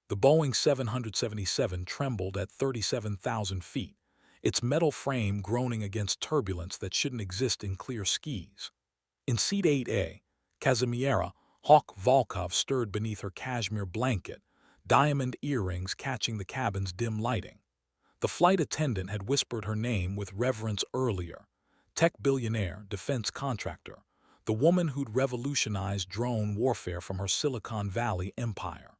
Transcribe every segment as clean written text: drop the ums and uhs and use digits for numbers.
The Boeing 777 trembled at 37,000 feet, its metal frame groaning against turbulence that shouldn't exist in clear skies. In Seat 8A, Kazimiera Hawk Volkov stirred beneath her cashmere blanket, diamond earrings catching the cabin's dim lighting. The flight attendant had whispered her name with reverence earlier. Tech billionaire, defense contractor, the woman who'd revolutionized drone warfare from her Silicon Valley empire.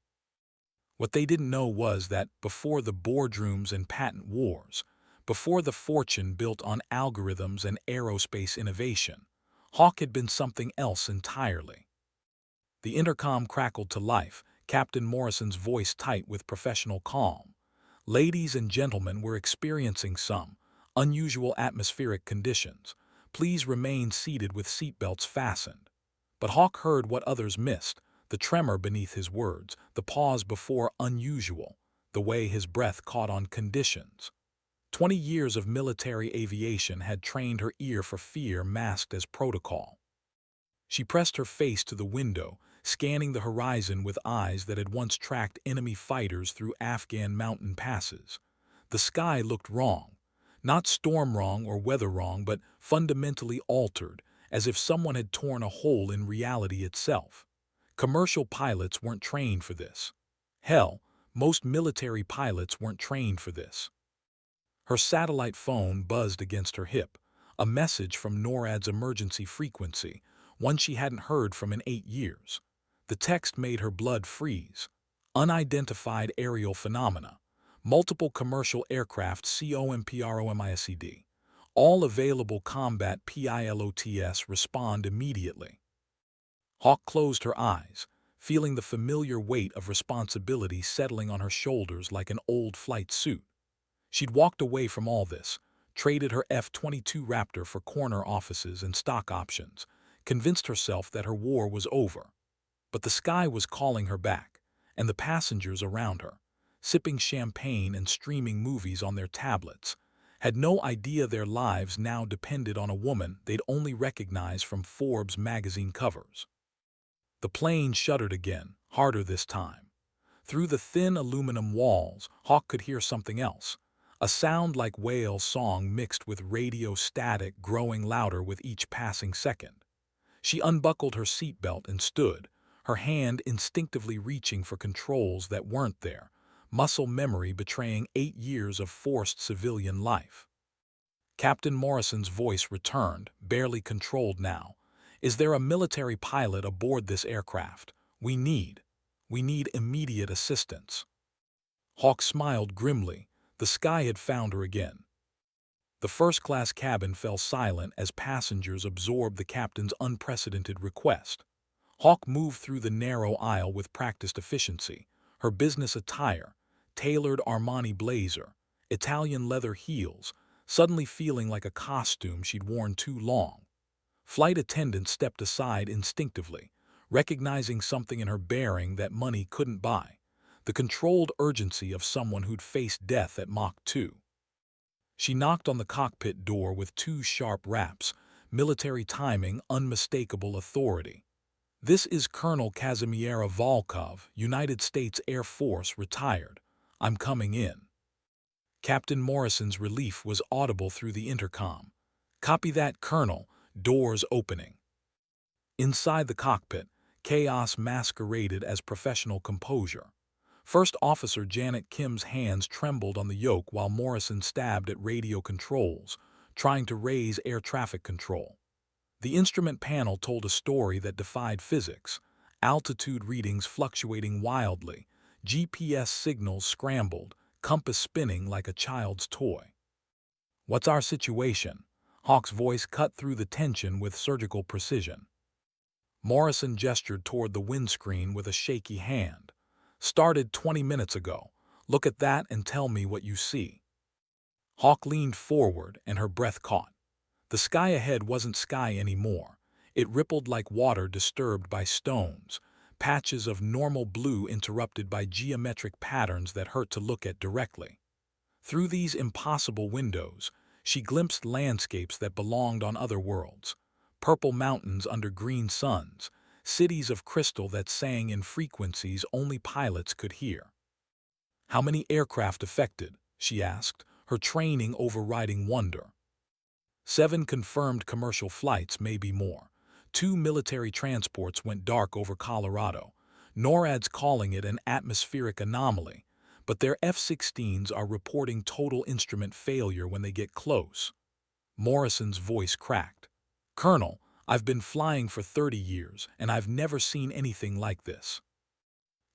What they didn't know was that before the boardrooms and patent wars, before the fortune built on algorithms and aerospace innovation, Hawk had been something else entirely. The intercom crackled to life, Captain Morrison's voice tight with professional calm. Ladies and gentlemen, we're experiencing some unusual atmospheric conditions. Please remain seated with seatbelts fastened. But Hawk heard what others missed, the tremor beneath his words, the pause before unusual, the way his breath caught on conditions. 20 years of military aviation had trained her ear for fear masked as protocol. She pressed her face to the window, scanning the horizon with eyes that had once tracked enemy fighters through Afghan mountain passes. The sky looked wrong. Not storm wrong or weather wrong, but fundamentally altered, as if someone had torn a hole in reality itself. Commercial pilots weren't trained for this. Hell, most military pilots weren't trained for this. Her satellite phone buzzed against her hip, a message from NORAD's emergency frequency, one she hadn't heard from in 8 years. The text made her blood freeze. Unidentified aerial phenomena. Multiple commercial aircraft COMPROMISED. All available combat pilots respond immediately. Hawk closed her eyes, feeling the familiar weight of responsibility settling on her shoulders like an old flight suit. She'd walked away from all this, traded her F-22 Raptor for corner offices and stock options, convinced herself that her war was over. But the sky was calling her back, and the passengers around her, sipping champagne and streaming movies on their tablets, had no idea their lives now depended on a woman they'd only recognized from Forbes magazine covers. The plane shuddered again, harder this time. Through the thin aluminum walls, Hawk could hear something else, a sound like whale song mixed with radio static growing louder with each passing second. She unbuckled her seatbelt and stood, her hand instinctively reaching for controls that weren't there, muscle memory betraying 8 years of forced civilian life. Captain Morrison's voice returned, barely controlled now. Is there a military pilot aboard this aircraft? We need immediate assistance. Hawk smiled grimly. The sky had found her again. The first-class cabin fell silent as passengers absorbed the captain's unprecedented request. Hawk moved through the narrow aisle with practiced efficiency, her business attire, tailored Armani blazer, Italian leather heels, suddenly feeling like a costume she'd worn too long. Flight attendants stepped aside instinctively, recognizing something in her bearing that money couldn't buy, the controlled urgency of someone who'd faced death at Mach 2. She knocked on the cockpit door with 2 sharp raps, military timing, unmistakable authority. This is Colonel Kazimiera Volkov, United States Air Force, retired. I'm coming in. Captain Morrison's relief was audible through the intercom. Copy that, Colonel. Doors opening. Inside the cockpit, chaos masqueraded as professional composure. First Officer Janet Kim's hands trembled on the yoke while Morrison stabbed at radio controls, trying to raise air traffic control. The instrument panel told a story that defied physics, altitude readings fluctuating wildly, GPS signals scrambled, compass spinning like a child's toy. What's our situation? Hawk's voice cut through the tension with surgical precision. Morrison gestured toward the windscreen with a shaky hand. Started 20 minutes ago. Look at that and tell me what you see. Hawk leaned forward and her breath caught. The sky ahead wasn't sky anymore. It rippled like water disturbed by stones, patches of normal blue interrupted by geometric patterns that hurt to look at directly. Through these impossible windows, she glimpsed landscapes that belonged on other worlds, purple mountains under green suns, cities of crystal that sang in frequencies only pilots could hear. "How many aircraft affected?" she asked, her training overriding wonder. 7 confirmed commercial flights, maybe more. 2 military transports went dark over Colorado. NORAD's calling it an atmospheric anomaly, but their F-16s are reporting total instrument failure when they get close. Morrison's voice cracked. "Colonel, I've been flying for 30 years, and I've never seen anything like this."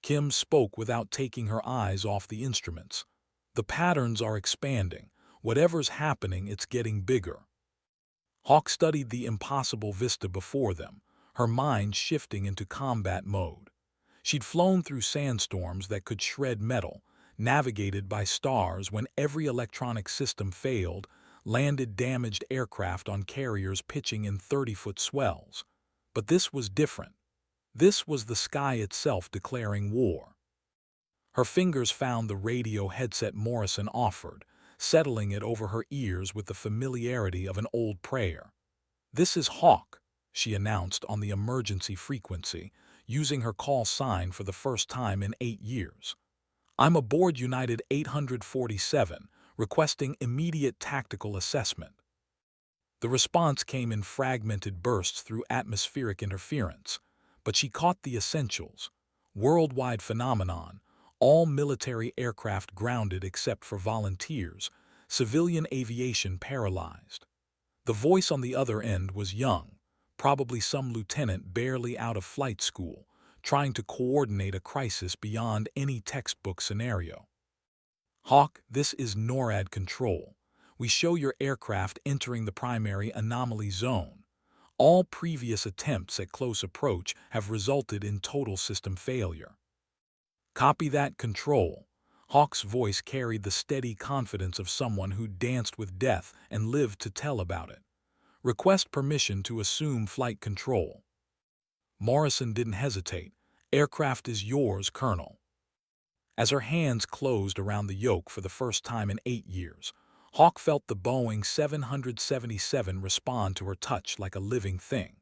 Kim spoke without taking her eyes off the instruments. "The patterns are expanding. Whatever's happening, it's getting bigger." Hawk studied the impossible vista before them, her mind shifting into combat mode. She'd flown through sandstorms that could shred metal, navigated by stars when every electronic system failed, landed damaged aircraft on carriers pitching in 30-foot swells. But this was different. This was the sky itself declaring war. Her fingers found the radio headset Morrison offered, settling it over her ears with the familiarity of an old prayer. "This is Hawk," she announced on the emergency frequency, using her call sign for the first time in 8 years. "I'm aboard United 847, requesting immediate tactical assessment." The response came in fragmented bursts through atmospheric interference, but she caught the essentials. Worldwide phenomenon, all military aircraft grounded except for volunteers, civilian aviation paralyzed. The voice on the other end was young, probably some lieutenant barely out of flight school, trying to coordinate a crisis beyond any textbook scenario. "Hawk, this is NORAD control. We show your aircraft entering the primary anomaly zone. All previous attempts at close approach have resulted in total system failure." "Copy that, control." Hawk's voice carried the steady confidence of someone who danced with death and lived to tell about it. "Request permission to assume flight control." Morrison didn't hesitate. "Aircraft is yours, Colonel." As her hands closed around the yoke for the first time in 8 years, Hawk felt the Boeing 777 respond to her touch like a living thing.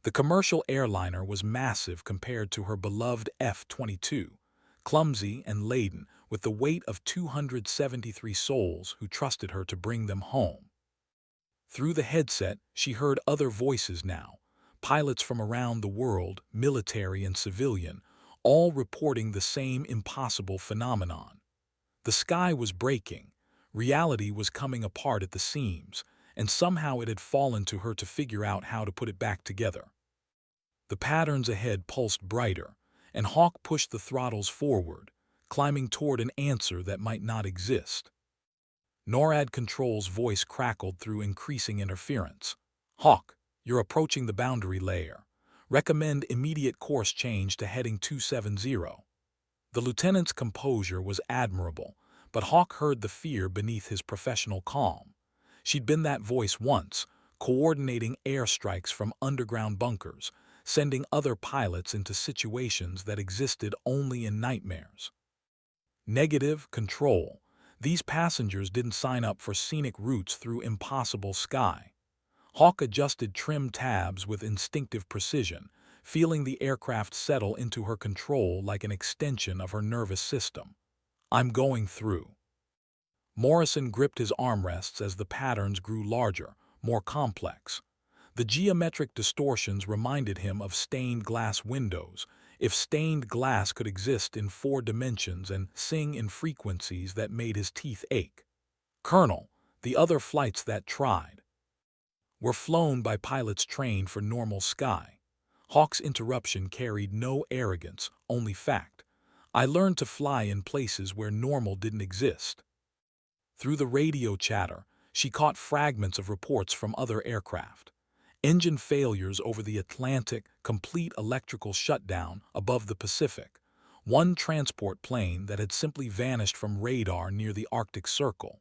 The commercial airliner was massive compared to her beloved F-22, clumsy and laden with the weight of 273 souls who trusted her to bring them home. Through the headset, she heard other voices now, pilots from around the world, military and civilian, all reporting the same impossible phenomenon. The sky was breaking, reality was coming apart at the seams, and somehow it had fallen to her to figure out how to put it back together. The patterns ahead pulsed brighter, and Hawk pushed the throttles forward, climbing toward an answer that might not exist. NORAD control's voice crackled through increasing interference. "Hawk, you're approaching the boundary layer. Recommend immediate course change to heading 270. The lieutenant's composure was admirable, but Hawk heard the fear beneath his professional calm. She'd been that voice once, coordinating airstrikes from underground bunkers, sending other pilots into situations that existed only in nightmares. "Negative, control. These passengers didn't sign up for scenic routes through impossible sky." Hawk adjusted trim tabs with instinctive precision, feeling the aircraft settle into her control like an extension of her nervous system. "I'm going through." Morrison gripped his armrests as the patterns grew larger, more complex. The geometric distortions reminded him of stained glass windows, if stained glass could exist in 4 dimensions and sing in frequencies that made his teeth ache. "Colonel, the other flights that tried were flown by pilots trained for normal sky." Hawk's interruption carried no arrogance, only fact. "I learned to fly in places where normal didn't exist." Through the radio chatter, she caught fragments of reports from other aircraft. Engine failures over the Atlantic, complete electrical shutdown above the Pacific. One transport plane that had simply vanished from radar near the Arctic Circle.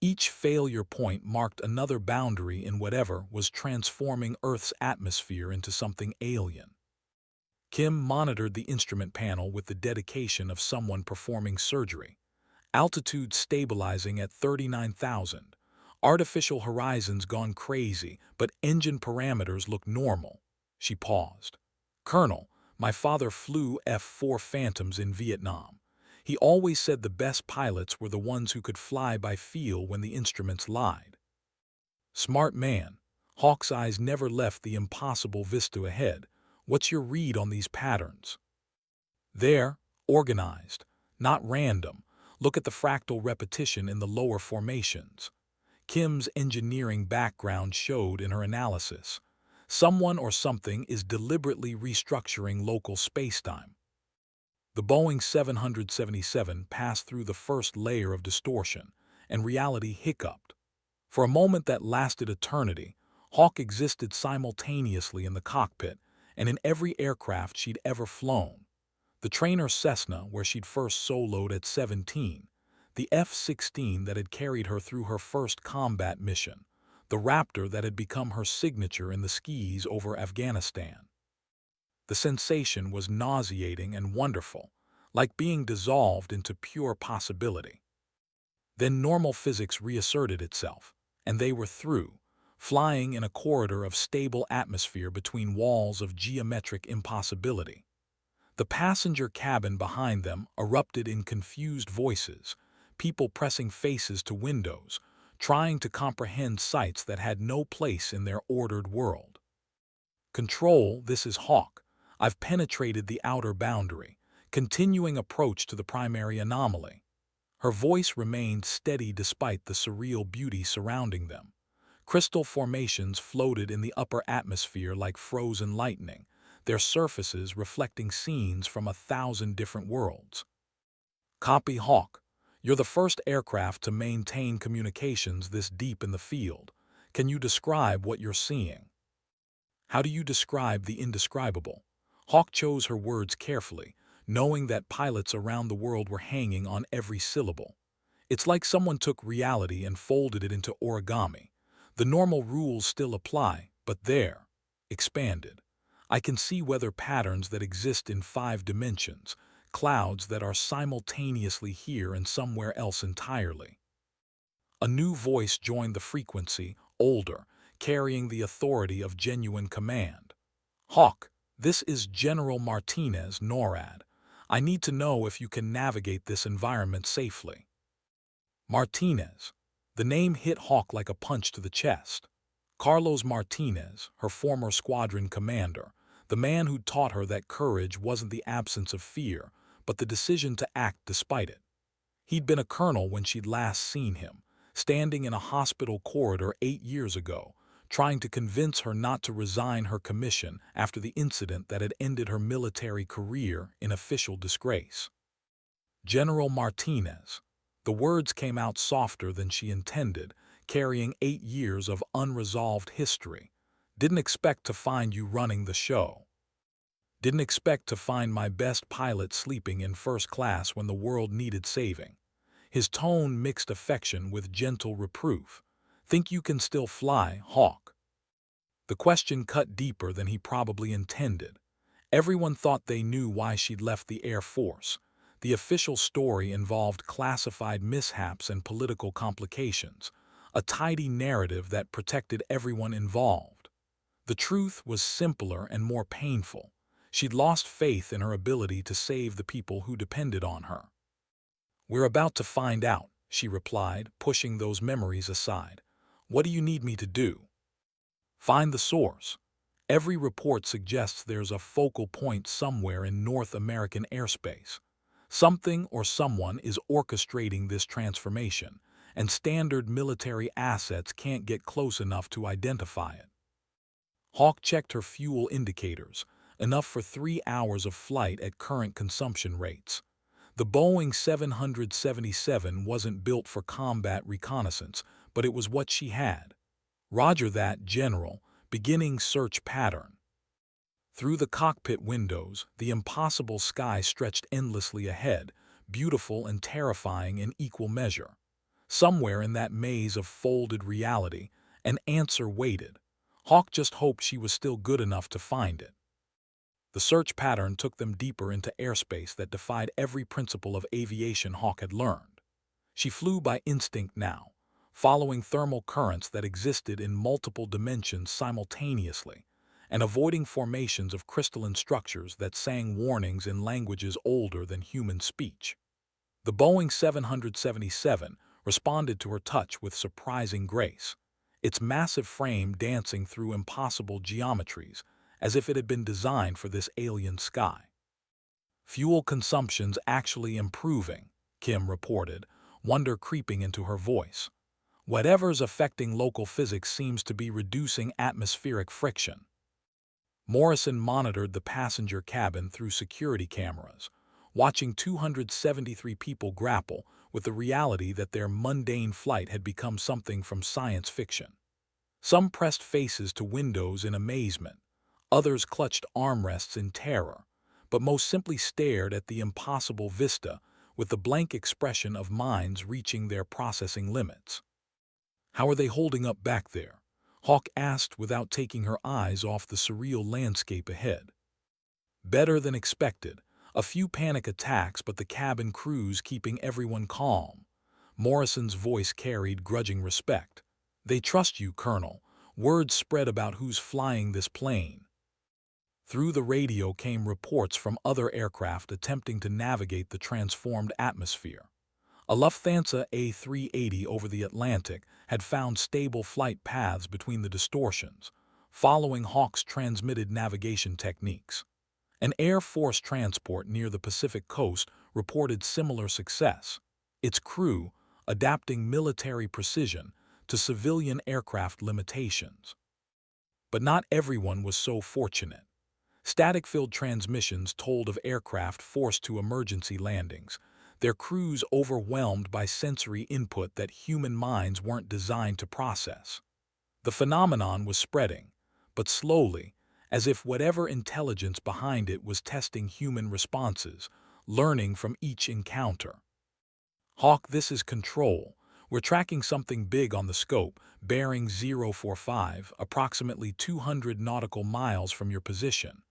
Each failure point marked another boundary in whatever was transforming Earth's atmosphere into something alien. Kim monitored the instrument panel with the dedication of someone performing surgery. Altitude stabilizing at 39,000. Artificial horizons gone crazy, but engine parameters look normal. She paused. "Colonel, my father flew F-4 Phantoms in Vietnam. He always said the best pilots were the ones who could fly by feel when the instruments lied. Smart man. Hawk's eyes never left the impossible vista ahead. What's your read on these patterns? They're organized, not random. Look at the fractal repetition in the lower formations. Kim's engineering background showed in her analysis. Someone or something is deliberately restructuring local spacetime. The Boeing 777 passed through the first layer of distortion, and reality hiccuped. For a moment that lasted eternity, Hawk existed simultaneously in the cockpit and in every aircraft she'd ever flown. The trainer Cessna, where she'd first soloed at 17, the F-16 that had carried her through her first combat mission, the Raptor that had become her signature in the skis over Afghanistan. The sensation was nauseating and wonderful, like being dissolved into pure possibility. Then normal physics reasserted itself, and they were through, flying in a corridor of stable atmosphere between walls of geometric impossibility. The passenger cabin behind them erupted in confused voices, people pressing faces to windows, trying to comprehend sights that had no place in their ordered world. Control, this is Hawk. I've penetrated the outer boundary, continuing approach to the primary anomaly. Her voice remained steady despite the surreal beauty surrounding them. Crystal formations floated in the upper atmosphere like frozen lightning, their surfaces reflecting scenes from 1,000 different worlds. Copy Hawk. You're the first aircraft to maintain communications this deep in the field. Can you describe what you're seeing? How do you describe the indescribable? Hawk chose her words carefully, knowing that pilots around the world were hanging on every syllable. It's like someone took reality and folded it into origami. The normal rules still apply, but they're expanded. I can see weather patterns that exist in 5 dimensions, clouds that are simultaneously here and somewhere else entirely. A new voice joined the frequency, older, carrying the authority of genuine command. Hawk, this is General Martinez, NORAD. I need to know if you can navigate this environment safely. Martinez. The name hit Hawk like a punch to the chest. Carlos Martinez, her former squadron commander, the man who taught her that courage wasn't the absence of fear, but the decision to act despite it. He'd been a colonel when she'd last seen him, standing in a hospital corridor 8 years ago, trying to convince her not to resign her commission after the incident that had ended her military career in official disgrace. General Martinez. The words came out softer than she intended, carrying 8 years of unresolved history. Didn't expect to find you running the show. Didn't expect to find my best pilot sleeping in first class when the world needed saving. His tone mixed affection with gentle reproof. Think you can still fly, Hawk? The question cut deeper than he probably intended. Everyone thought they knew why she'd left the Air Force. The official story involved classified mishaps and political complications, a tidy narrative that protected everyone involved. The truth was simpler and more painful. She'd lost faith in her ability to save the people who depended on her. We're about to find out, she replied, pushing those memories aside. What do you need me to do? Find the source. Every report suggests there's a focal point somewhere in North American airspace. Something or someone is orchestrating this transformation, and standard military assets can't get close enough to identify it. Hawk checked her fuel indicators, enough for 3 hours of flight at current consumption rates. The Boeing 777 wasn't built for combat reconnaissance, but it was what she had. Roger that, General. Beginning search pattern. Through the cockpit windows, the impossible sky stretched endlessly ahead, beautiful and terrifying in equal measure. Somewhere in that maze of folded reality, an answer waited. Hawk just hoped she was still good enough to find it. The search pattern took them deeper into airspace that defied every principle of aviation Hawk had learned. She flew by instinct now, following thermal currents that existed in multiple dimensions simultaneously, and avoiding formations of crystalline structures that sang warnings in languages older than human speech. The Boeing 777 responded to her touch with surprising grace, its massive frame dancing through impossible geometries, as if it had been designed for this alien sky. Fuel consumption's actually improving, Kim reported, wonder creeping into her voice. Whatever's affecting local physics seems to be reducing atmospheric friction. Morrison monitored the passenger cabin through security cameras, watching 273 people grapple with the reality that their mundane flight had become something from science fiction. Some pressed faces to windows in amazement, others clutched armrests in terror, but most simply stared at the impossible vista with the blank expression of minds reaching their processing limits. "How are they holding up back there?" Hawk asked without taking her eyes off the surreal landscape ahead. "Better than expected. A few panic attacks, but the cabin crew's keeping everyone calm." Morrison's voice carried grudging respect. "They trust you, Colonel. Word spread about who's flying this plane." Through the radio came reports from other aircraft attempting to navigate the transformed atmosphere. A Lufthansa A380 over the Atlantic had found stable flight paths between the distortions, following Hawk's transmitted navigation techniques. An Air Force transport near the Pacific coast reported similar success, its crew adapting military precision to civilian aircraft limitations. But not everyone was so fortunate. Static-filled transmissions told of aircraft forced to emergency landings, their crews overwhelmed by sensory input that human minds weren't designed to process. The phenomenon was spreading, but slowly, as if whatever intelligence behind it was testing human responses, learning from each encounter. "Hawk, this is Control. We're tracking something big on the scope, bearing 045, approximately 200 nautical miles from your position."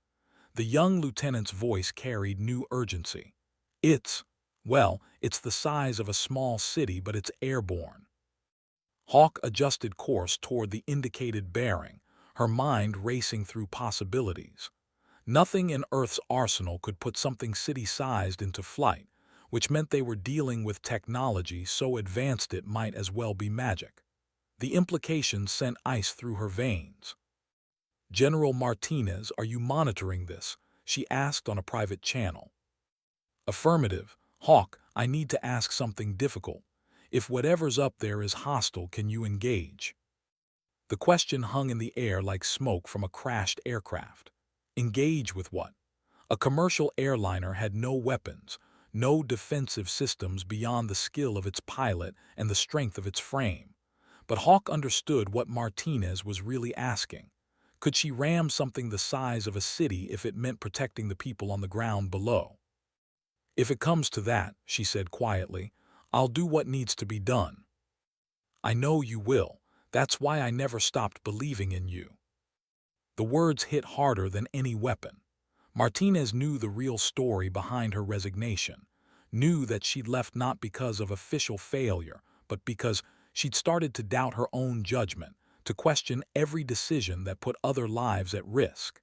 The young lieutenant's voice carried new urgency. It's the size of a small city, but it's airborne." Hawk adjusted course toward the indicated bearing, her mind racing through possibilities. Nothing in Earth's arsenal could put something city-sized into flight, which meant they were dealing with technology so advanced it might as well be magic. The implications sent ice through her veins. "General Martinez, are you monitoring this?" she asked on a private channel. "Affirmative. Hawk, I need to ask something difficult. If whatever's up there is hostile, can you engage?" The question hung in the air like smoke from a crashed aircraft. Engage with what? A commercial airliner had no weapons, no defensive systems beyond the skill of its pilot and the strength of its frame. But Hawk understood what Martinez was really asking. Could she ram something the size of a city if it meant protecting the people on the ground below? "If it comes to that," she said quietly, "I'll do what needs to be done." "I know you will. That's why I never stopped believing in you." The words hit harder than any weapon. Martinez knew the real story behind her resignation, knew that she'd left not because of official failure, but because she'd started to doubt her own judgment, to question every decision that put other lives at risk.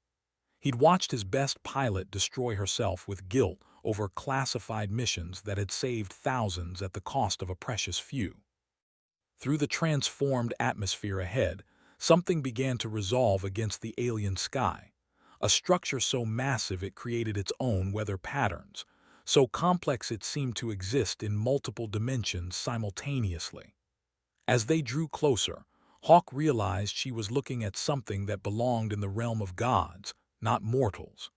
He'd watched his best pilot destroy herself with guilt over classified missions that had saved thousands at the cost of a precious few. Through the transformed atmosphere ahead, something began to resolve against the alien sky, a structure so massive it created its own weather patterns, so complex it seemed to exist in multiple dimensions simultaneously. As they drew closer, Hawk realized she was looking at something that belonged in the realm of gods, not mortals.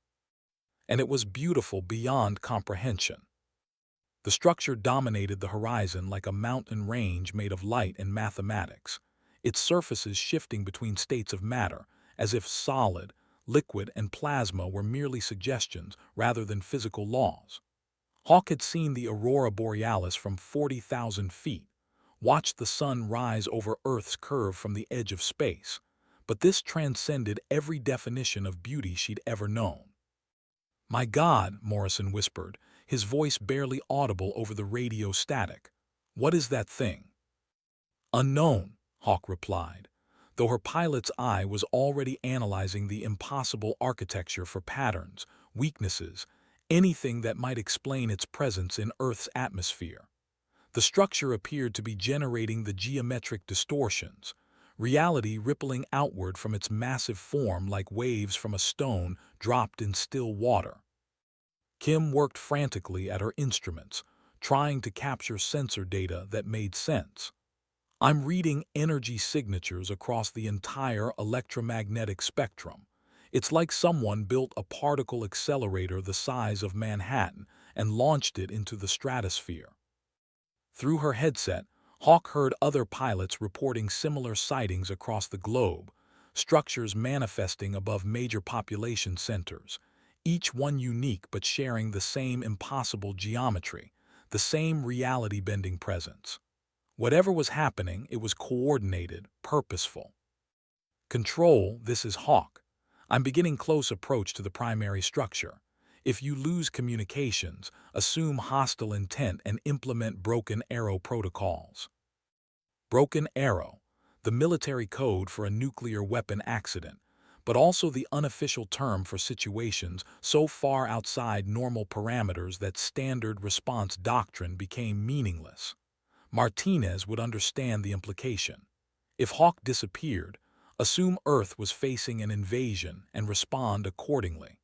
And it was beautiful beyond comprehension. The structure dominated the horizon like a mountain range made of light and mathematics, its surfaces shifting between states of matter, as if solid, liquid, and plasma were merely suggestions rather than physical laws. Hawk had seen the aurora borealis from 40,000 feet, watched the sun rise over Earth's curve from the edge of space, but this transcended every definition of beauty she'd ever known. "My God," Morrison whispered, his voice barely audible over the radio static. "What is that thing?" "Unknown," Hawk replied, though her pilot's eye was already analyzing the impossible architecture for patterns, weaknesses, anything that might explain its presence in Earth's atmosphere. The structure appeared to be generating the geometric distortions, reality rippling outward from its massive form like waves from a stone dropped in still water. Kim worked frantically at her instruments, trying to capture sensor data that made sense. I'm reading energy signatures across the entire electromagnetic spectrum. It's like someone built a particle accelerator the size of Manhattan and launched it into the stratosphere. Through her headset, Hawk heard other pilots reporting similar sightings across the globe, structures manifesting above major population centers, each one unique but sharing the same impossible geometry, the same reality-bending presence. Whatever was happening, it was coordinated, purposeful. Control, this is Hawk. I'm beginning close approach to the primary structure. If you lose communications, assume hostile intent and implement Broken Arrow protocols. Broken Arrow, the military code for a nuclear weapon accident, but also the unofficial term for situations so far outside normal parameters that standard response doctrine became meaningless. Martinez would understand the implication. If Hawk disappeared, assume Earth was facing an invasion and respond accordingly.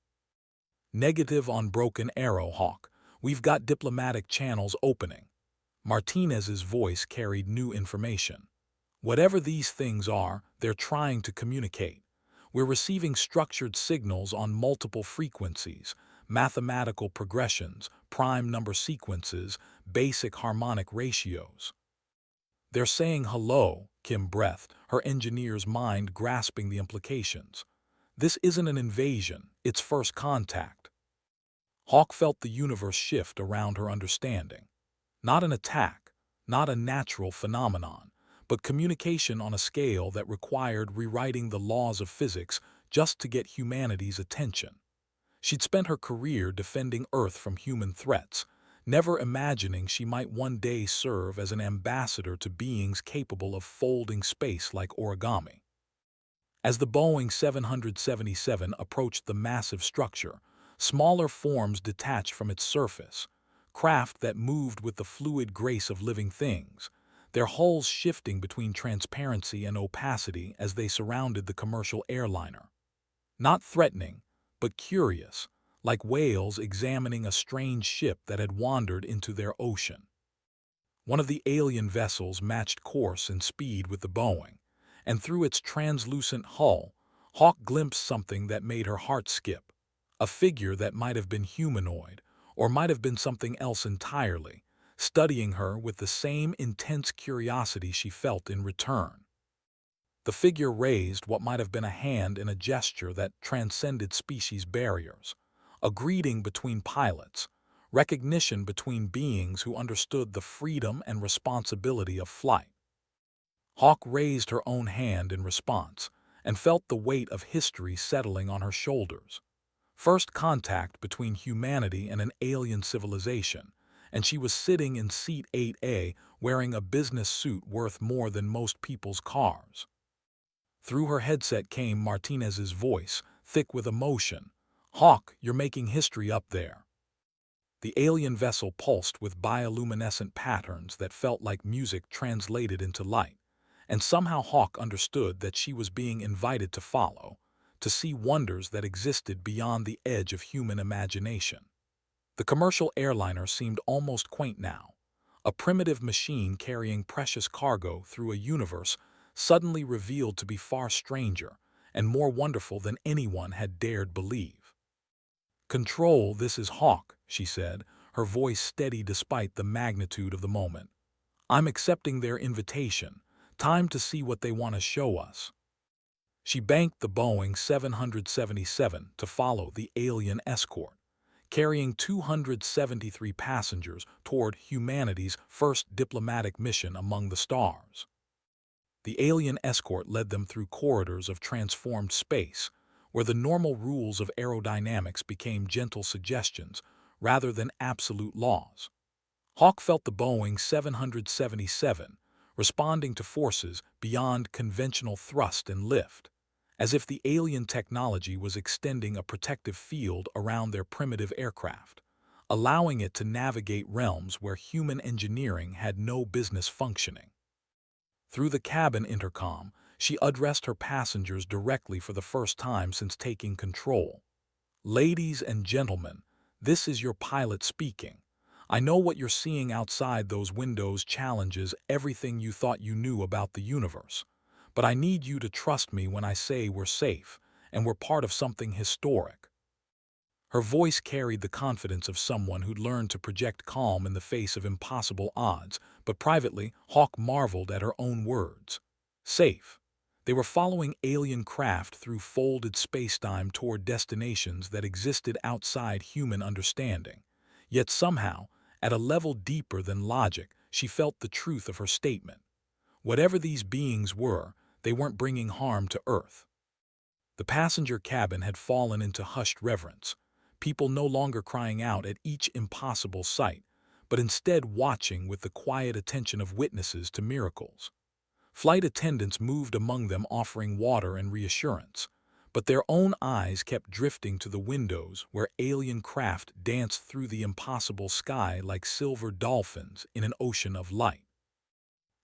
Negative on Broken Arrow, Hawk. We've got diplomatic channels opening. Martinez's voice carried new information. Whatever these things are, they're trying to communicate. We're receiving structured signals on multiple frequencies, mathematical progressions, prime number sequences, basic harmonic ratios. They're saying hello, Kim breathed, her engineer's mind grasping the implications. This isn't an invasion, it's first contact. Hawk felt the universe shift around her understanding. Not an attack, not a natural phenomenon, but communication on a scale that required rewriting the laws of physics just to get humanity's attention. She'd spent her career defending Earth from human threats, never imagining she might one day serve as an ambassador to beings capable of folding space like origami. As the Boeing 777 approached the massive structure, smaller forms detached from its surface, craft that moved with the fluid grace of living things, their hulls shifting between transparency and opacity as they surrounded the commercial airliner. Not threatening, but curious, like whales examining a strange ship that had wandered into their ocean. One of the alien vessels matched course and speed with the Boeing, and through its translucent hull, Hawk glimpsed something that made her heart skip. A figure that might have been humanoid, or might have been something else entirely, studying her with the same intense curiosity she felt in return. The figure raised what might have been a hand in a gesture that transcended species barriers, a greeting between pilots, recognition between beings who understood the freedom and responsibility of flight. Hawk raised her own hand in response and felt the weight of history settling on her shoulders. First contact between humanity and an alien civilization, and she was sitting in seat 8A wearing a business suit worth more than most people's cars. Through her headset came Martinez's voice, thick with emotion. "Hawk, you're making history up there." The alien vessel pulsed with bioluminescent patterns that felt like music translated into light, and somehow Hawk understood that she was being invited to follow, to see wonders that existed beyond the edge of human imagination. The commercial airliner seemed almost quaint now, a primitive machine carrying precious cargo through a universe suddenly revealed to be far stranger and more wonderful than anyone had dared believe. "Control, this is Hawk," she said, her voice steady despite the magnitude of the moment. "I'm accepting their invitation. Time to see what they want to show us." She banked the Boeing 777 to follow the alien escort, carrying 273 passengers toward humanity's first diplomatic mission among the stars. The alien escort led them through corridors of transformed space, where the normal rules of aerodynamics became gentle suggestions rather than absolute laws. Hawk felt the Boeing 777 responding to forces beyond conventional thrust and lift, as if the alien technology was extending a protective field around their primitive aircraft, allowing it to navigate realms where human engineering had no business functioning. Through the cabin intercom, she addressed her passengers directly for the first time since taking control. "Ladies and gentlemen, this is your pilot speaking. I know what you're seeing outside those windows challenges everything you thought you knew about the universe. But I need you to trust me when I say we're safe, and we're part of something historic." Her voice carried the confidence of someone who'd learned to project calm in the face of impossible odds, but privately, Hawk marveled at her own words. Safe. They were following alien craft through folded spacetime toward destinations that existed outside human understanding. Yet somehow, at a level deeper than logic, she felt the truth of her statement. Whatever these beings were, they weren't bringing harm to Earth. The passenger cabin had fallen into hushed reverence, people no longer crying out at each impossible sight, but instead watching with the quiet attention of witnesses to miracles. Flight attendants moved among them offering water and reassurance, but their own eyes kept drifting to the windows where alien craft danced through the impossible sky like silver dolphins in an ocean of light.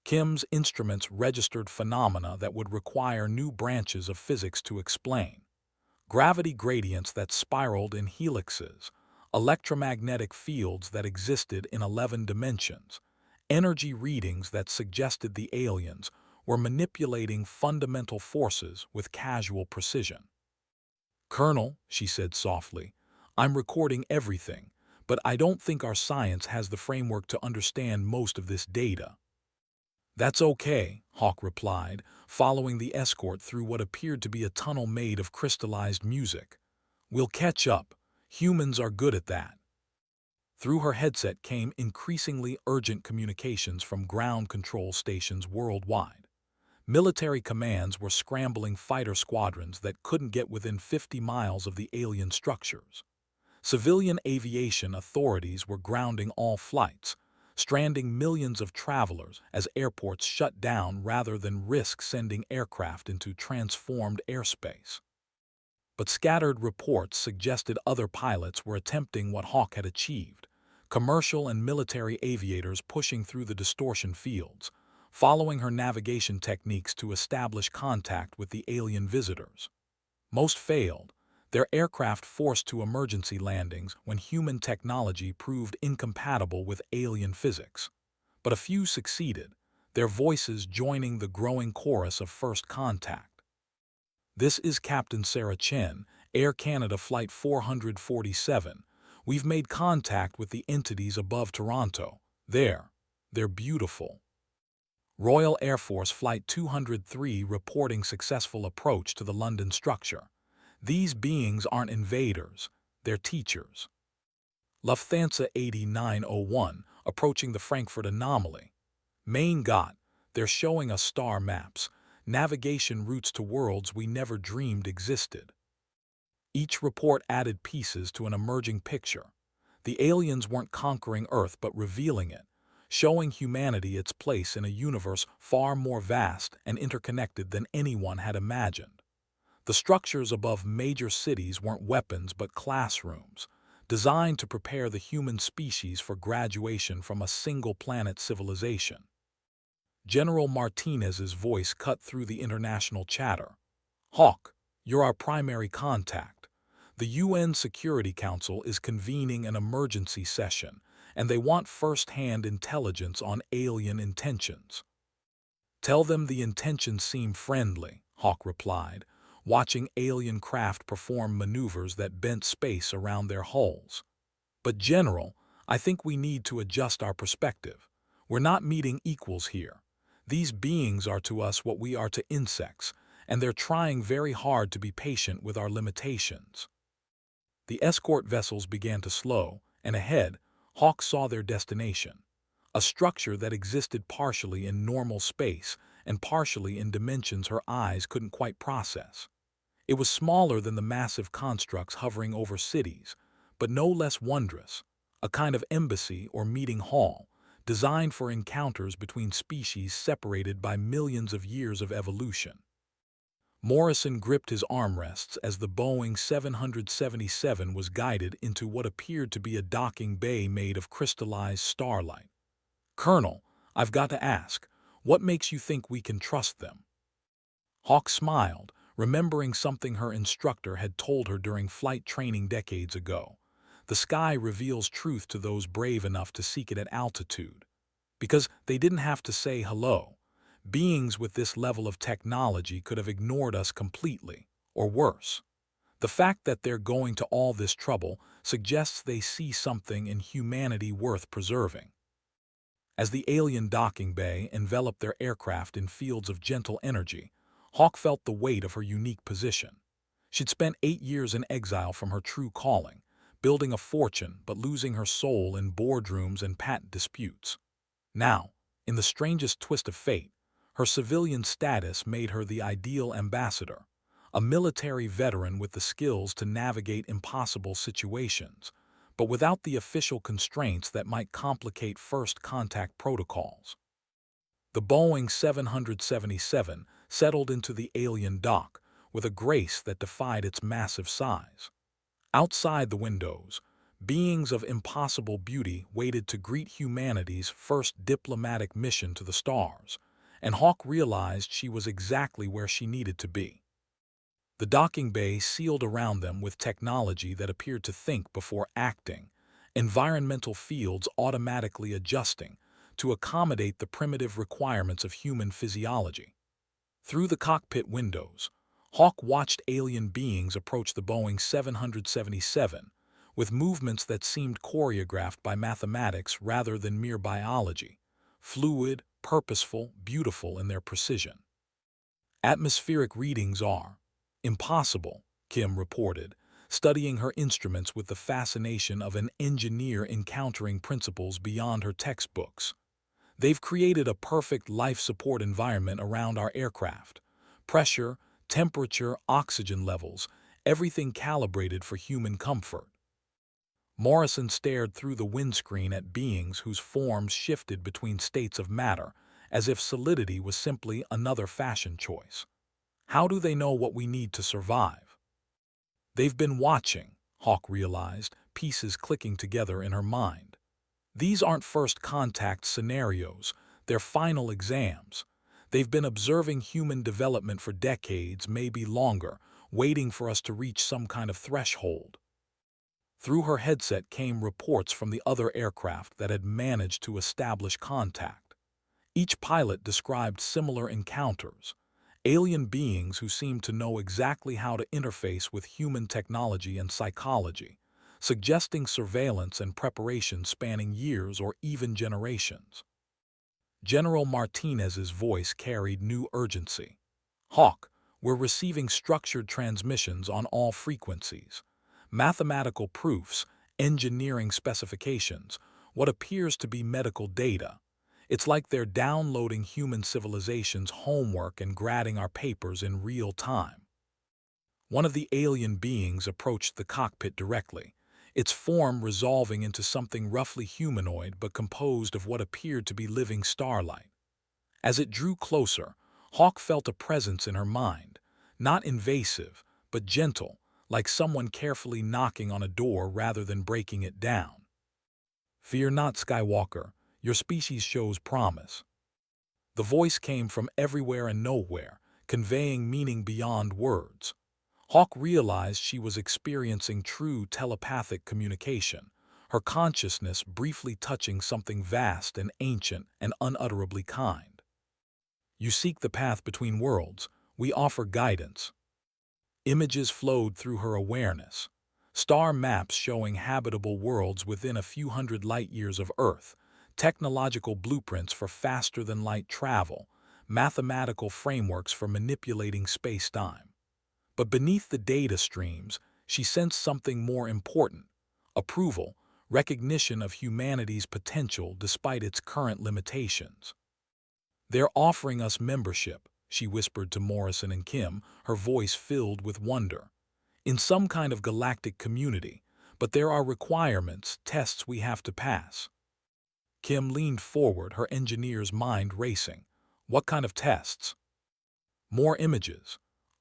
Kim's instruments registered phenomena that would require new branches of physics to explain. Gravity gradients that spiraled in helixes, electromagnetic fields that existed in 11 dimensions, energy readings that suggested the aliens were manipulating fundamental forces with casual precision. "Colonel," she said softly, "I'm recording everything, but I don't think our science has the framework to understand most of this data." "That's okay," Hawk replied, following the escort through what appeared to be a tunnel made of crystallized music. "We'll catch up. Humans are good at that." Through her headset came increasingly urgent communications from ground control stations worldwide. Military commands were scrambling fighter squadrons that couldn't get within 50 miles of the alien structures. Civilian aviation authorities were grounding all flights, stranding millions of travelers as airports shut down rather than risk sending aircraft into transformed airspace. But scattered reports suggested other pilots were attempting what Hawk had achieved, commercial and military aviators pushing through the distortion fields, following her navigation techniques to establish contact with the alien visitors. Most failed, their aircraft forced to emergency landings when human technology proved incompatible with alien physics. But a few succeeded, their voices joining the growing chorus of first contact. "This is Captain Sarah Chen, Air Canada Flight 447. We've made contact with the entities above Toronto. They're beautiful." Royal Air Force Flight 203 reporting successful approach to the London structure. "These beings aren't invaders, they're teachers." Lufthansa 8901 approaching the Frankfurt anomaly. "Main Gott, they're showing us star maps, navigation routes to worlds we never dreamed existed." Each report added pieces to an emerging picture. The aliens weren't conquering Earth but revealing it, showing humanity its place in a universe far more vast and interconnected than anyone had imagined. The structures above major cities weren't weapons but classrooms, designed to prepare the human species for graduation from a single-planet civilization. General Martinez's voice cut through the international chatter. "Hawk, you're our primary contact. The UN Security Council is convening an emergency session, and they want first-hand intelligence on alien intentions." "Tell them the intentions seem friendly," Hawk replied, watching alien craft perform maneuvers that bent space around their hulls. "But General, I think we need to adjust our perspective. We're not meeting equals here. These beings are to us what we are to insects, and they're trying very hard to be patient with our limitations." The escort vessels began to slow, and ahead, Hawk saw their destination, a structure that existed partially in normal space and partially in dimensions her eyes couldn't quite process. It was smaller than the massive constructs hovering over cities, but no less wondrous, a kind of embassy or meeting hall, designed for encounters between species separated by millions of years of evolution. Morrison gripped his armrests as the Boeing 777 was guided into what appeared to be a docking bay made of crystallized starlight. "Colonel, I've got to ask, what makes you think we can trust them?" Hawk smiled, remembering something her instructor had told her during flight training decades ago. The sky reveals truth to those brave enough to seek it at altitude. Because they didn't have to say hello. Beings with this level of technology could have ignored us completely, or worse. The fact that they're going to all this trouble suggests they see something in humanity worth preserving. As the alien docking bay enveloped their aircraft in fields of gentle energy, Hawk felt the weight of her unique position. She'd spent 8 years in exile from her true calling, building a fortune but losing her soul in boardrooms and patent disputes. Now, in the strangest twist of fate, her civilian status made her the ideal ambassador, a military veteran with the skills to navigate impossible situations, but without the official constraints that might complicate first contact protocols. The Boeing 777 settled into the alien dock with a grace that defied its massive size. Outside the windows, beings of impossible beauty waited to greet humanity's first diplomatic mission to the stars, and Hawk realized she was exactly where she needed to be. The docking bay sealed around them with technology that appeared to think before acting, environmental fields automatically adjusting to accommodate the primitive requirements of human physiology. Through the cockpit windows, Hawk watched alien beings approach the Boeing 777 with movements that seemed choreographed by mathematics rather than mere biology, fluid, purposeful, beautiful in their precision. "Atmospheric readings are impossible," Kim reported, studying her instruments with the fascination of an engineer encountering principles beyond her textbooks. "They've created a perfect life support environment around our aircraft. Pressure, temperature, oxygen levels, everything calibrated for human comfort." Morrison stared through the windscreen at beings whose forms shifted between states of matter, as if solidity was simply another fashion choice. "How do they know what we need to survive?" "They've been watching," Hawk realized, pieces clicking together in her mind. "These aren't first contact scenarios, they're final exams. They've been observing human development for decades, maybe longer, waiting for us to reach some kind of threshold." Through her headset came reports from the other aircraft that had managed to establish contact. Each pilot described similar encounters, alien beings who seemed to know exactly how to interface with human technology and psychology, suggesting surveillance and preparation spanning years or even generations. General Martinez's voice carried new urgency. "Hawk, we're receiving structured transmissions on all frequencies. Mathematical proofs, engineering specifications, what appears to be medical data. It's like they're downloading human civilization's homework and grading our papers in real time." One of the alien beings approached the cockpit directly, its form resolving into something roughly humanoid but composed of what appeared to be living starlight. As it drew closer, Hawk felt a presence in her mind, not invasive, but gentle, like someone carefully knocking on a door rather than breaking it down. "Fear not, Skywalker, your species shows promise." The voice came from everywhere and nowhere, conveying meaning beyond words. Hawk realized she was experiencing true telepathic communication, her consciousness briefly touching something vast and ancient and unutterably kind. "You seek the path between worlds, we offer guidance." Images flowed through her awareness. Star maps showing habitable worlds within a few hundred light-years of Earth, technological blueprints for faster-than-light travel, mathematical frameworks for manipulating space-time. But beneath the data streams, she sensed something more important: approval, recognition of humanity's potential despite its current limitations. "They're offering us membership," she whispered to Morrison and Kim, her voice filled with wonder. "In some kind of galactic community, but there are requirements, tests we have to pass." Kim leaned forward, her engineer's mind racing. "What kind of tests?" "More images.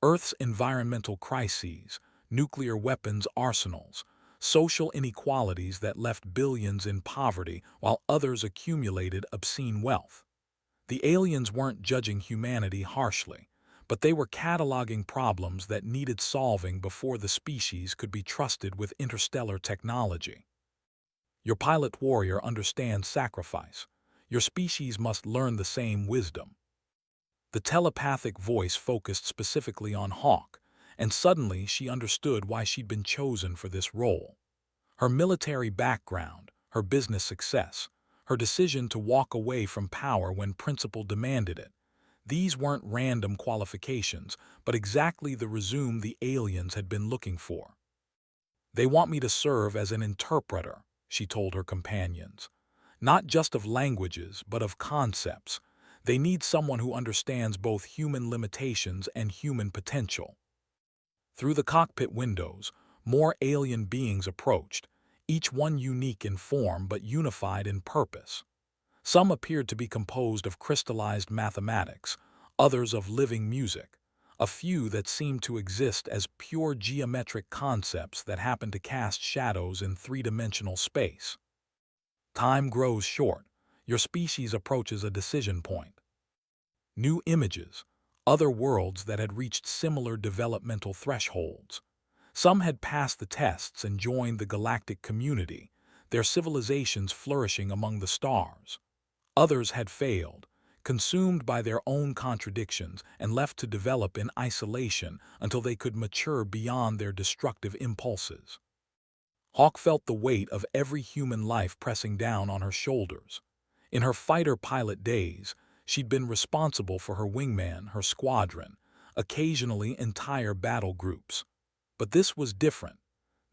Earth's environmental crises, nuclear weapons arsenals, social inequalities that left billions in poverty while others accumulated obscene wealth. The aliens weren't judging humanity harshly, but they were cataloging problems that needed solving before the species could be trusted with interstellar technology. Your pilot warrior understands sacrifice. Your species must learn the same wisdom. The telepathic voice focused specifically on Hawk, and suddenly she understood why she'd been chosen for this role. Her military background, her business success, her decision to walk away from power when principle demanded it. These weren't random qualifications, but exactly the resume the aliens had been looking for. They want me to serve as an interpreter, she told her companions. Not just of languages, but of concepts. They need someone who understands both human limitations and human potential. Through the cockpit windows, more alien beings approached, each one unique in form but unified in purpose. Some appeared to be composed of crystallized mathematics, others of living music, a few that seemed to exist as pure geometric concepts that happened to cast shadows in three-dimensional space. Time grows short. Your species approaches a decision point. New images, other worlds that had reached similar developmental thresholds. Some had passed the tests and joined the galactic community, their civilizations flourishing among the stars. Others had failed, consumed by their own contradictions and left to develop in isolation until they could mature beyond their destructive impulses. Hawk felt the weight of every human life pressing down on her shoulders. In her fighter pilot days, she'd been responsible for her wingman, her squadron, occasionally entire battle groups. But this was different.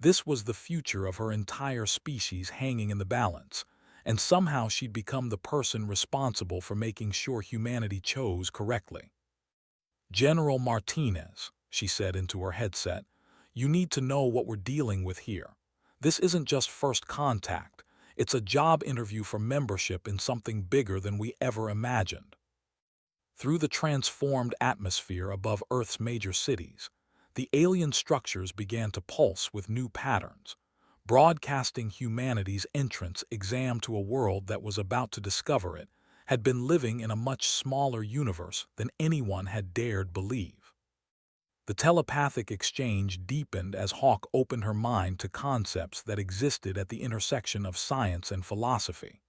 This was the future of her entire species hanging in the balance, and somehow she'd become the person responsible for making sure humanity chose correctly. "General Martinez," she said into her headset, "you need to know what we're dealing with here. This isn't just first contact. It's a job interview for membership in something bigger than we ever imagined." Through the transformed atmosphere above Earth's major cities, the alien structures began to pulse with new patterns, broadcasting humanity's entrance exam to a world that was about to discover it, had been living in a much smaller universe than anyone had dared believe. The telepathic exchange deepened as Hawk opened her mind to concepts that existed at the intersection of science and philosophy.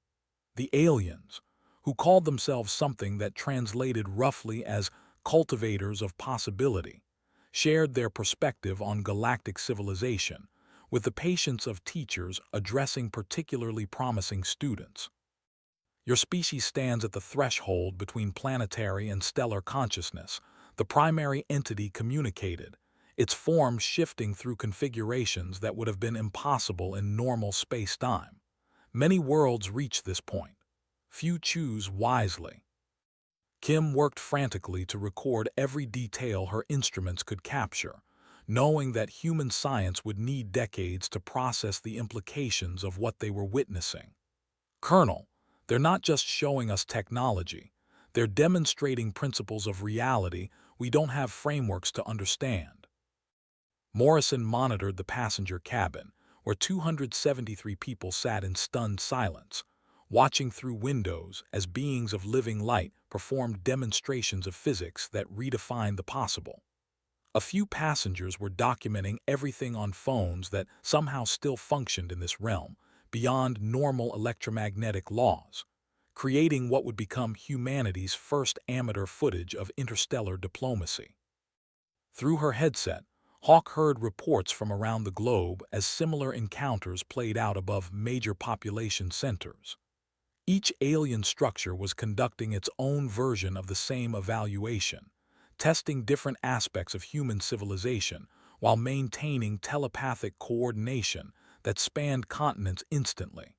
The aliens, who called themselves something that translated roughly as cultivators of possibility, shared their perspective on galactic civilization, with the patience of teachers addressing particularly promising students. Your species stands at the threshold between planetary and stellar consciousness, the primary entity communicated, its form shifting through configurations that would have been impossible in normal space-time. Many worlds reach this point. Few choose wisely. Kim worked frantically to record every detail her instruments could capture, knowing that human science would need decades to process the implications of what they were witnessing. "Colonel, they're not just showing us technology. They're demonstrating principles of reality we don't have frameworks to understand." Morrison monitored the passenger cabin, where 273 people sat in stunned silence, watching through windows as beings of living light performed demonstrations of physics that redefined the possible. A few passengers were documenting everything on phones that somehow still functioned in this realm, beyond normal electromagnetic laws, creating what would become humanity's first amateur footage of interstellar diplomacy. Through her headset, Hawk heard reports from around the globe as similar encounters played out above major population centers. Each alien structure was conducting its own version of the same evaluation, testing different aspects of human civilization while maintaining telepathic coordination that spanned continents instantly.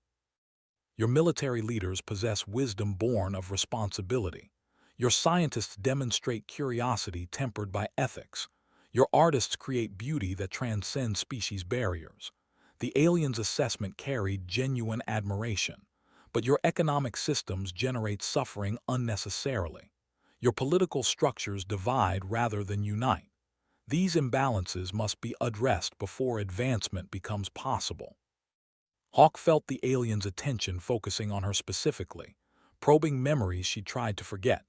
Your military leaders possess wisdom born of responsibility. Your scientists demonstrate curiosity tempered by ethics. Your artists create beauty that transcends species barriers. The aliens' assessment carried genuine admiration. But your economic systems generate suffering unnecessarily. Your political structures divide rather than unite. These imbalances must be addressed before advancement becomes possible. Hawk felt the alien's attention focusing on her specifically, probing memories she'd tried to forget,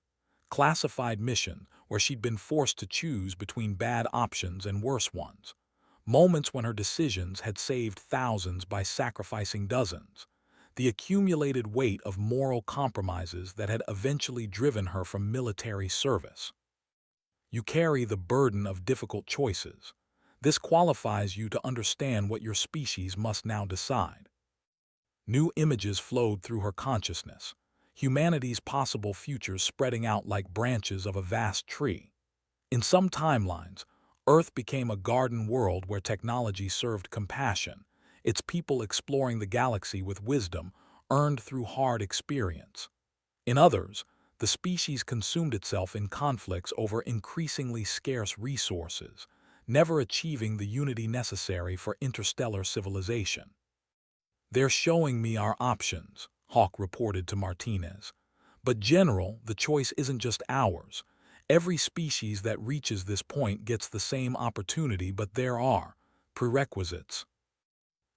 classified mission where she'd been forced to choose between bad options and worse ones, moments when her decisions had saved thousands by sacrificing dozens, the accumulated weight of moral compromises that had eventually driven her from military service. You carry the burden of difficult choices. This qualifies you to understand what your species must now decide. New images flowed through her consciousness, humanity's possible futures spreading out like branches of a vast tree. In some timelines, Earth became a garden world where technology served compassion, its people exploring the galaxy with wisdom earned through hard experience. In others, the species consumed itself in conflicts over increasingly scarce resources, never achieving the unity necessary for interstellar civilization. "They're showing me our options," Hawk reported to Martinez. "But General, the choice isn't just ours. Every species that reaches this point gets the same opportunity, but there are prerequisites.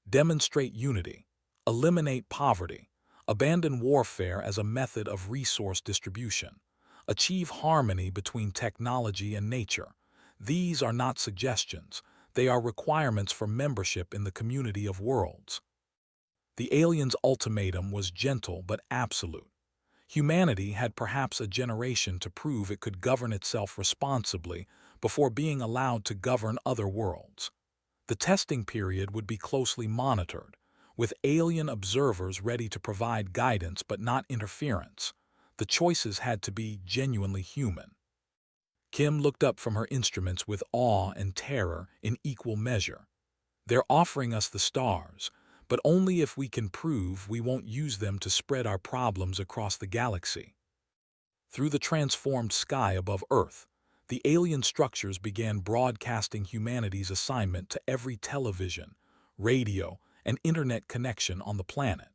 Demonstrate unity, eliminate poverty, abandon warfare as a method of resource distribution, achieve harmony between technology and nature. These are not suggestions, they are requirements for membership in the community of worlds." The alien's ultimatum was gentle but absolute. Humanity had perhaps a generation to prove it could govern itself responsibly before being allowed to govern other worlds. The testing period would be closely monitored, with alien observers ready to provide guidance but not interference. The choices had to be genuinely human. Kim looked up from her instruments with awe and terror in equal measure. "They're offering us the stars, but only if we can prove we won't use them to spread our problems across the galaxy." Through the transformed sky above Earth, the alien structures began broadcasting humanity's assignment to every television, radio, and internet connection on the planet.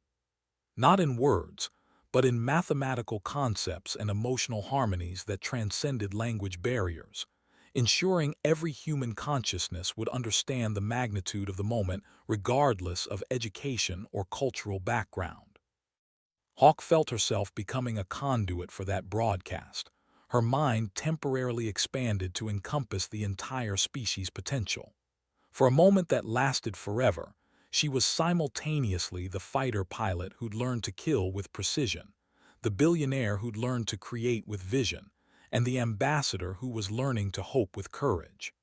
Not in words, but in mathematical concepts and emotional harmonies that transcended language barriers, ensuring every human consciousness would understand the magnitude of the moment regardless of education or cultural background. Hawk felt herself becoming a conduit for that broadcast. Her mind temporarily expanded to encompass the entire species' potential. For a moment that lasted forever, she was simultaneously the fighter pilot who'd learned to kill with precision, the billionaire who'd learned to create with vision, and the ambassador who was learning to hope with courage.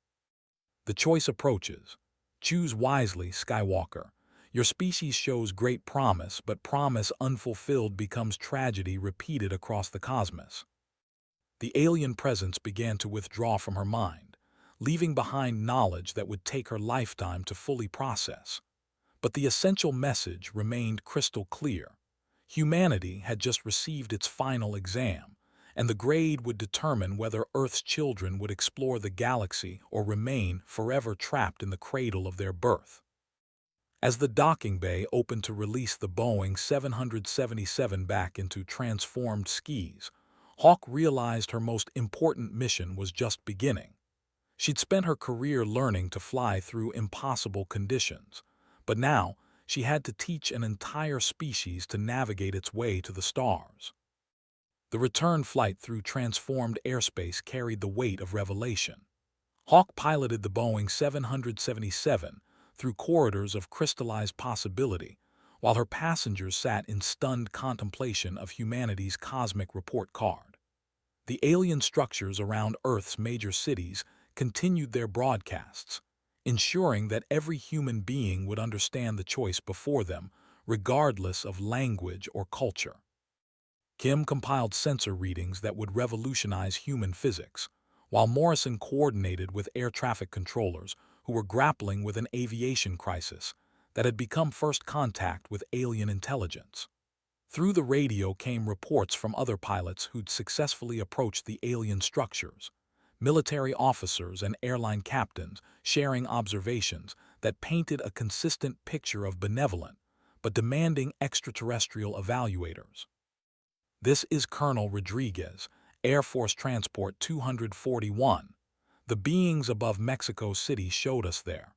The choice approaches. Choose wisely, Skywalker. Your species shows great promise, but promise unfulfilled becomes tragedy repeated across the cosmos. The alien presence began to withdraw from her mind, leaving behind knowledge that would take her lifetime to fully process. But the essential message remained crystal clear. Humanity had just received its final exam, and the grade would determine whether Earth's children would explore the galaxy or remain forever trapped in the cradle of their birth. As the docking bay opened to release the Boeing 777 back into transformed skis, Hawk realized her most important mission was just beginning. She'd spent her career learning to fly through impossible conditions, but now she had to teach an entire species to navigate its way to the stars. The return flight through transformed airspace carried the weight of revelation. Hawk piloted the Boeing 777 through corridors of crystallized possibility, while her passengers sat in stunned contemplation of humanity's cosmic report card. The alien structures around Earth's major cities continued their broadcasts, ensuring that every human being would understand the choice before them, regardless of language or culture. Kim compiled sensor readings that would revolutionize human physics, while Morrison coordinated with air traffic controllers who were grappling with an aviation crisis that had become first contact with alien intelligence. Through the radio came reports from other pilots who'd successfully approached the alien structures, military officers and airline captains sharing observations that painted a consistent picture of benevolent but demanding extraterrestrial evaluators. "This is Colonel Rodriguez, Air Force Transport 241. The beings above Mexico City showed us there.